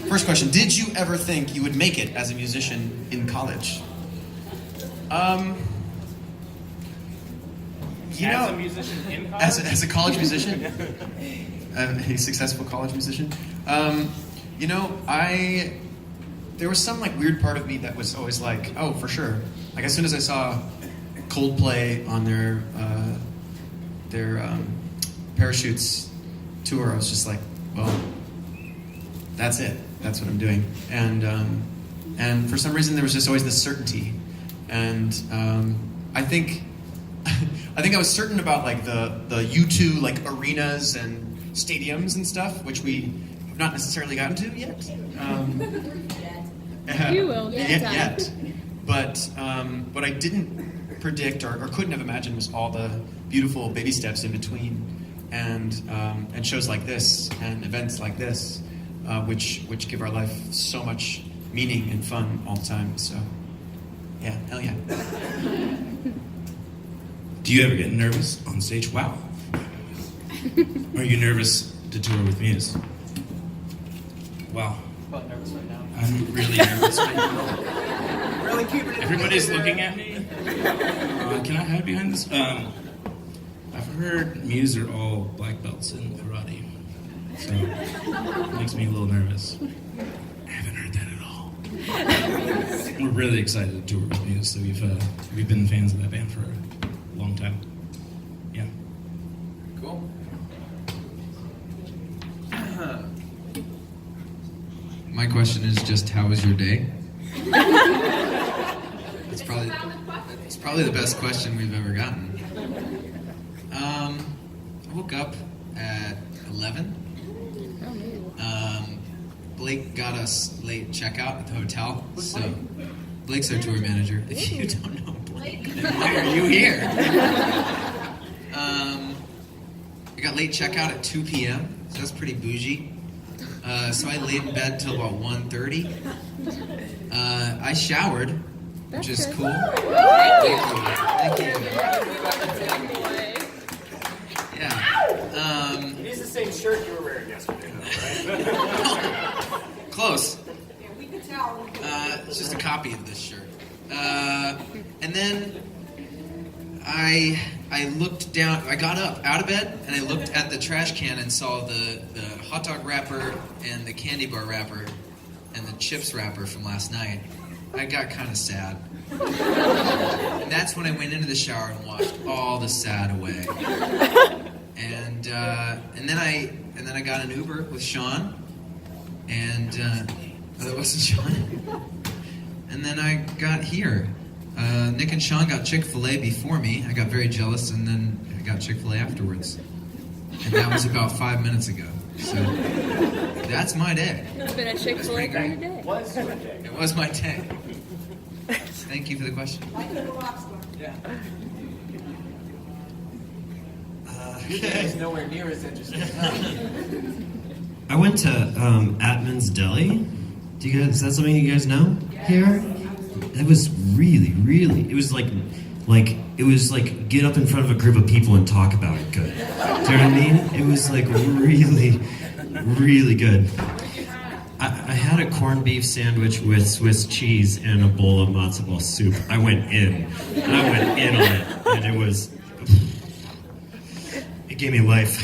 First question, did you ever think you would make it as a musician in college? As a musician in college? As a college musician? A successful college musician? There was some like weird part of me that was always like, oh, for sure. Like as soon as I saw Coldplay on their Parachutes tour, I was just like, well, that's it. That's what I'm doing. And for some reason there was just always this certainty. And I think I was certain about like the U2 like arenas and stadiums and stuff, which we have not necessarily gotten to yet. You will. Yet. But what I didn't predict or couldn't have imagined was all the beautiful baby steps in between, and shows like this and events like this, which give our life so much meaning and fun all the time. So, yeah, hell yeah. Do you ever get nervous on stage? Wow. Are you nervous to tour with Muse? Wow. About nervous right now. I'm really nervous right now. Really keeping it. Everybody's looking at me. Can I hide behind this? I've heard Muse are all black belts in karate, so it makes me a little nervous. I haven't heard that at all. We're really excited to tour with Muse, so we've been fans of that band for a long time. Yeah. Cool. My question is just, how was your day? It's probably the best question we've ever gotten. I woke up at 11. Blake got us late checkout at the hotel. So Blake's our tour manager. If you don't know Blake, then why are you here? I got late checkout at 2 p.m., so that's pretty bougie. So I laid in bed till about 1:30. I showered, which is cool. Thank you. Yeah. It is the same shirt you were wearing yesterday, though, right? Close. Yeah, we could tell. It's just a copy of this shirt. And then I looked down. I got up out of bed and I looked at the trash can and saw the hot dog wrapper and the candy bar wrapper and the chips wrapper from last night. I got kind of sad. And that's when I went into the shower and washed all the sad away. And then I got an Uber with Sean, and that wasn't Sean. And then I got here. Nick and Sean got Chick-fil-A before me. I got very jealous, and then I got Chick-fil-A afterwards. And that was about 5 minutes ago. So that's my day. It's been a Chick-fil-A during the day. What's your day? It was my day. Thank you for the question. Like a rock star. Yeah. Your day is nowhere near as interesting. I went to Atman's Deli. Do you guys? Is that something you guys know here? It was really, it was like get up in front of a group of people and talk about it good. Do you know what I mean? It was like really good. I had a corned beef sandwich with Swiss cheese and a bowl of matzo ball soup. I went in on it, and it gave me life.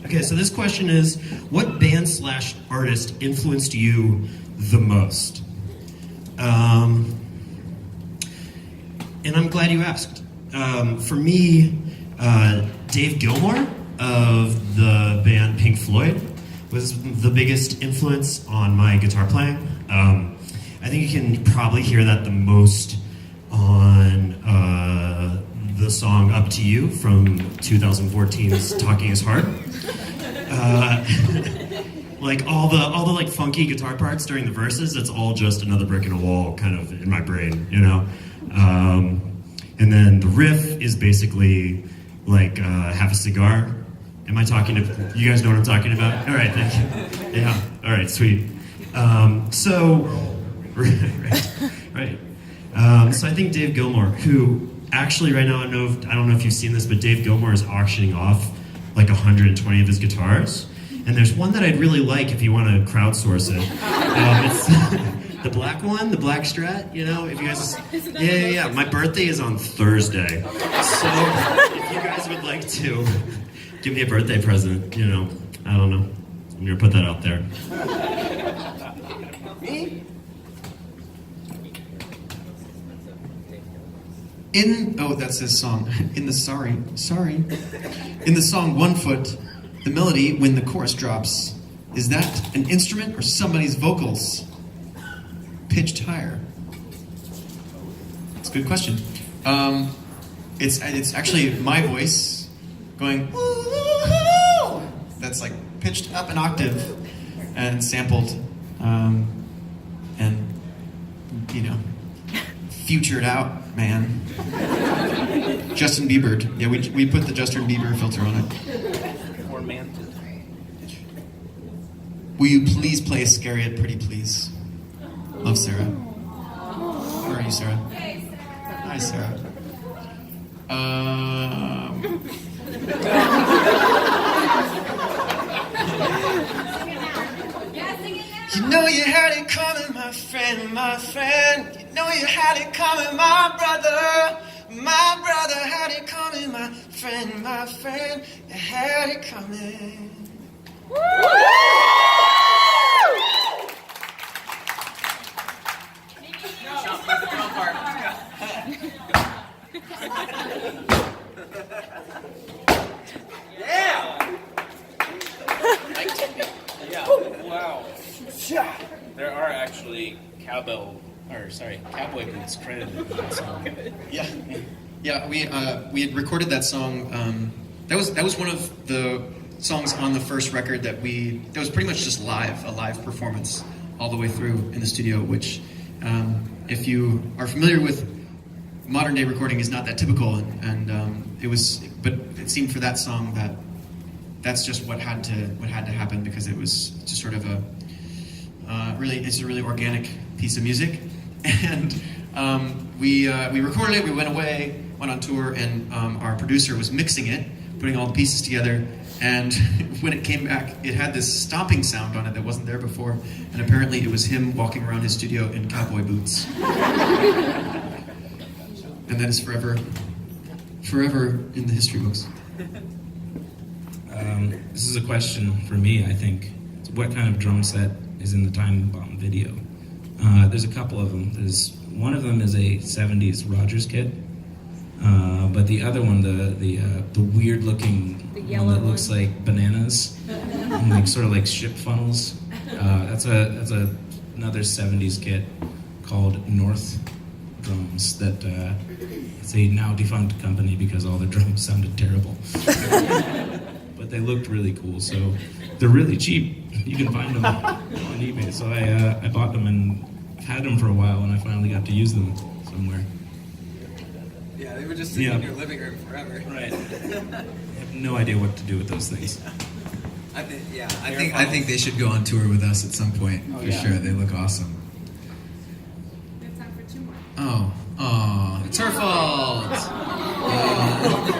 Okay, so this question is, what band / artist influenced you the most? And I'm glad you asked. For me, Dave Gilmour of the band Pink Floyd was the biggest influence on my guitar playing. I think you can probably hear that the most on the song Up to You from 2014's Talking is Hard. Like all the like funky guitar parts during the verses, it's all just another brick in a wall kind of in my brain, you know? And then the riff is basically like half a cigar. Am I talking to, you guys know what I'm talking about? All right, thank you. Yeah, all right, sweet. So I think Dave Gilmour, who actually right now, I don't know if you've seen this, but Dave Gilmour is auctioning off like 120 of his guitars. And there's one that I'd really like if you want to crowdsource it. It's the black one, the black Strat. You know, if you guys, yeah. My birthday is on Thursday, so if you guys would like to give me a birthday present, you know, I don't know. I'm gonna put that out there. That's his song. In the song One Foot, the melody when the chorus drops, is that an instrument or somebody's vocals pitched higher? That's a good question. It's actually my voice going. "Woo-hoo-hoo." That's like pitched up an octave and sampled, and you know, futured out, man. Justin Bieber. Yeah, we put the Justin Bieber filter on it. Or mantis. Will you please play Iscariot, pretty please? Love, Sarah. Where are you, Sarah? Hi, Sarah. You know you had it coming, my friend, my friend. You know you had it coming, my brother. My brother had it coming, my friend, my friend. You had it coming. Yeah. Wow. There are actually cowboy boots credited in that song. Yeah. We had recorded that song. That was one of the songs on the first record that was pretty much just a live performance all the way through in the studio. Which, if you are familiar with modern day recording, is not that typical. But it seemed for that song that's just what had to happen, because it was just sort of it's a really organic piece of music. And we recorded it, we went away, went on tour, and our producer was mixing it, putting all the pieces together, and when it came back, it had this stomping sound on it that wasn't there before, and apparently it was him walking around his studio in cowboy boots. And that is forever in the history books. This is a question for me, I think. What kind of drum set is in the Time Bomb video? There's a couple of them. One of them is a 70s Rogers kit, but the other one, the weird looking one that looks like bananas, and like sort of like ship funnels. That's another 70s kit called North Drums. It's a now defunct company because all the drums sounded terrible. But they looked really cool, so they're really cheap. You can find them on eBay. So I bought them and had them for a while, and I finally got to use them somewhere. Yeah, they were just sitting in your living room forever. Right. I have no idea what to do with those things. I think they should go on tour with us at some point for sure. They look awesome. We have time for two more. Oh, it's her fault.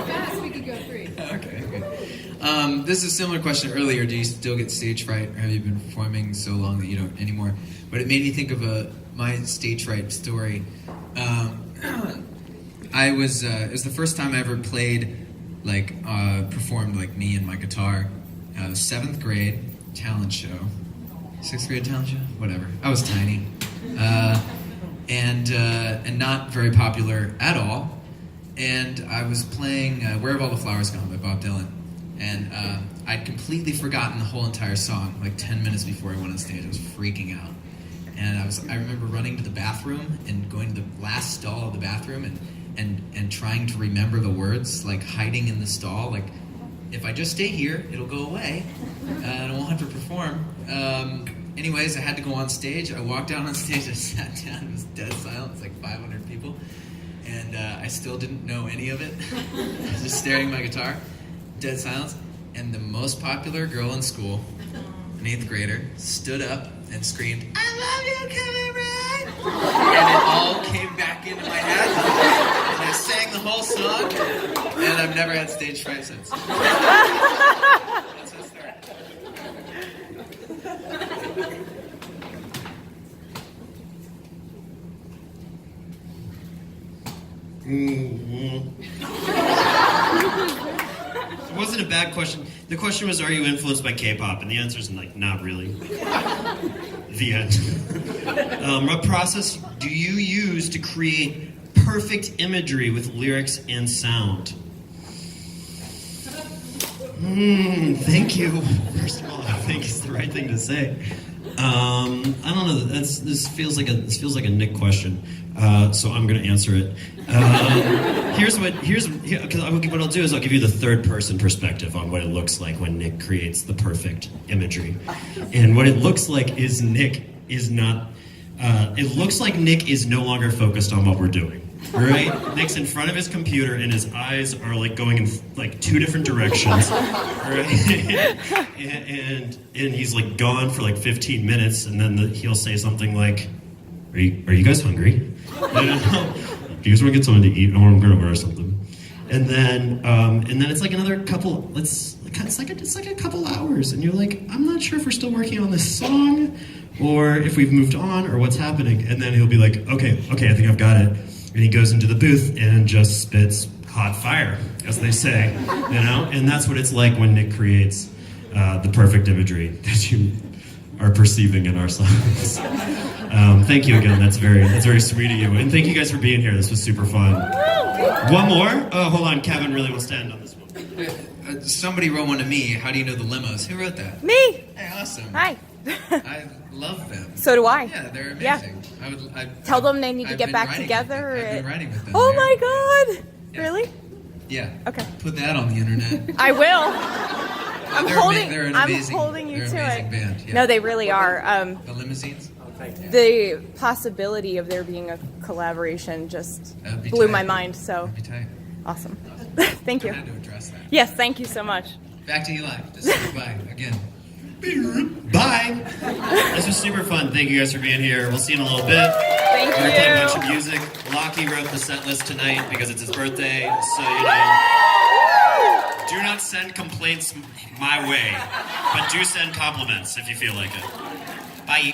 Fast, we could go three. Okay. This is a similar question earlier. Do you still get stage fright, or have you been performing so long that you don't anymore? But it made me think of my stage fright story. It was the first time I ever played, performed like me and my guitar. 7th grade talent show, 6th grade talent show, whatever. I was tiny, and not very popular at all. And I was playing "Where Have All the Flowers Gone" by Bob Dylan, and I'd completely forgotten the whole entire song. Like 10 minutes before I went on stage, I was freaking out, and I remember running to the bathroom and going to the last stall of the bathroom and trying to remember the words, like hiding in the stall, like, if I just stay here, it'll go away, and I won't have to perform. Anyways, I had to go on stage. I walked out on stage, I sat down, it was dead silent. It's like 500 people, and I still didn't know any of it. I was just staring at my guitar, dead silence, and the most popular girl in school, an 8th grader, stood up and screamed, "I love you, Kevin Ray!" And it all came back into my head, and I sang the whole song, and I've never had stage fright since. That's how it started. It wasn't a bad question. The question was, are you influenced by K-pop? And the answer is like, not really. The end. What process do you use to create perfect imagery with lyrics and sound? Thank you. First of all, I think it's the right thing to say. I don't know. This feels like a Nick question, so I'm going to answer it. What I'll do is I'll give you the third person perspective on what it looks like when Nick creates the perfect imagery, and what it looks like is Nick is not. It looks like Nick is no longer focused on what we're doing. Right? Nick's in front of his computer and his eyes are like going in like two different directions. Right? and he's like gone for like 15 minutes and then he'll say something like, are you guys hungry? Do you guys want to get something to eat? I'm gonna order something. And then it's like another couple, it's like a couple hours and you're like, I'm not sure if we're still working on this song or if we've moved on or what's happening. And then he'll be like, okay, I think I've got it. And he goes into the booth and just spits hot fire, as they say, you know? And that's what it's like when Nick creates the perfect imagery that you are perceiving in our songs. Thank you again, that's very sweet of you. And thank you guys for being here, this was super fun. One more? Oh, hold on, Kevin really wants to end on this one. Somebody wrote one to me. How do you know the limos? Who wrote that? Me. Hey, awesome. Hi. I love them. So do I. Yeah, they're amazing. Yeah. Tell them they need to I've get been back writing together. I've been writing with them. Oh They're- my God. Yeah. Really? Yeah. Okay. Put that on the internet. I will. They're I'm amazing. holding you they're to an amazing it. Band. Yeah. No, they really are. The limousines. The possibility of there being a collaboration just That'd be blew tight. my mind. So That'd be tight. awesome. Thank I you. had to address that. Yes, thank you so much. Back to you live. Just say goodbye again. Bye! This was super fun. Thank you guys for being here. We'll see you in a little bit. Thank We're gonna play a bunch you. of music. Lockie wrote the set list tonight because it's his birthday, so you know. Do not send complaints my way, but do send compliments if you feel like it. Bye.